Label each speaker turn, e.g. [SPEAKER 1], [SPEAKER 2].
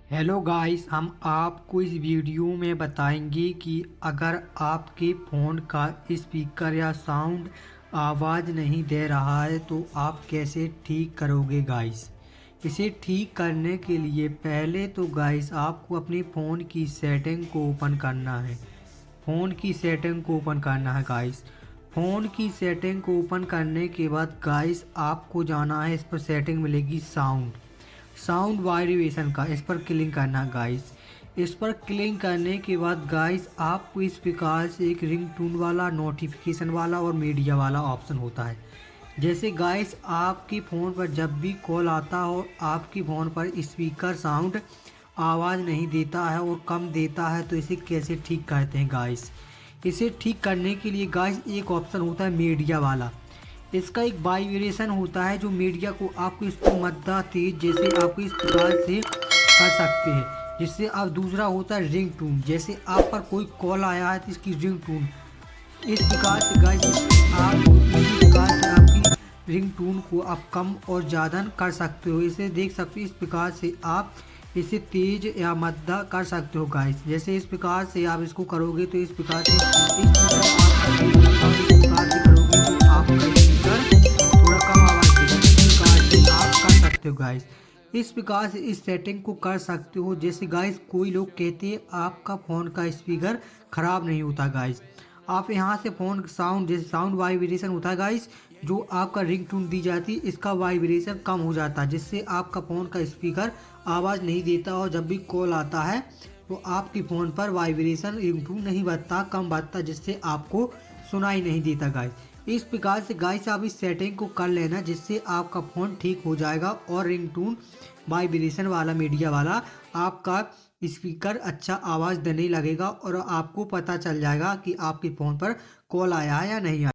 [SPEAKER 1] Hello guys, हम आपको इस वीडियो में बताएंगे कि अगर आपके फ़ोन का स्पीकर या साउंड आवाज़ नहीं दे रहा है तो आप कैसे ठीक करोगे गाइस। इसे ठीक करने के लिए पहले तो गाइस आपको अपने फ़ोन की सेटिंग को ओपन करना है। फ़ोन की सेटिंग को ओपन करना है गाइस। फ़ोन की सेटिंग को ओपन करने के बाद गाइस आपको जाना है, इस पर सेटिंग मिलेगी साउंड वाइब्रेशन का, इस पर क्लिक करना है गाइस। इस पर क्लिक करने के बाद गाइस आपको इस प्रकार से एक रिंगटोन वाला, नोटिफिकेशन वाला और मीडिया वाला ऑप्शन होता है। जैसे गाइस आपके फ़ोन पर जब भी कॉल आता हो, आपके फ़ोन पर स्पीकर साउंड आवाज़ नहीं देता है और कम देता है, तो इसे कैसे ठीक करते हैं गाइस। इसे ठीक करने के लिए गाइस एक ऑप्शन होता है मीडिया वाला। इसका एक वाइब्रेशन होता है जो मीडिया को आपको इसको मद्दा तेज जैसे आपको इस प्रकार से कर सकते हैं, जिससे आप दूसरा होता है रिंग टून। जैसे आप पर कोई कॉल आया है तो इसकी रिंग टून इस प्रकार से गाइस आप इसी प्रकार से आपकी रिंग टून को आप कम और ज़्यादा कर सकते हो। इसे देख सकते हो, इस प्रकार से आप इसे तेज या मद्दा कर सकते हो गाइस। जैसे इस प्रकार से आप इसको करोगे तो इस प्रकार से इस प्रकार आपका तेज होगा और इस प्रकार से करोगे तो आपका स्पीकर थोड़ा कम आवाज़ देगा। इस प्रकार से आप कर सकते हो गाइस। इस प्रकार से इस सेटिंग को कर सकते हो। जैसे गाइस कोई लोग कहते हैं आपका फ़ोन का स्पीकर ख़राब नहीं होता गाइस। आप यहाँ से फ़ोन साउंड, जैसे साउंड वाइब्रेशन होता है गाइस, जो आपका रिंगटोन दी जाती है इसका वाइब्रेशन कम हो जाता है, जिससे आपका फ़ोन का स्पीकर आवाज़ नहीं देता और जब भी कॉल आता है तो आपके फ़ोन पर वाइब्रेशन रिंगटोन नहीं बजता, कम बजता, जिससे आपको सुनाई नहीं देता गाइस। इस प्रकार से गाइस आप इस सेटिंग को कर लेना, जिससे आपका फ़ोन ठीक हो जाएगा और रिंगटोन वाइब्रेशन वाला, मीडिया वाला आपका स्पीकर अच्छा आवाज़ देने लगेगा और आपको पता चल जाएगा कि आपके फ़ोन पर कॉल आया है या नहीं आया।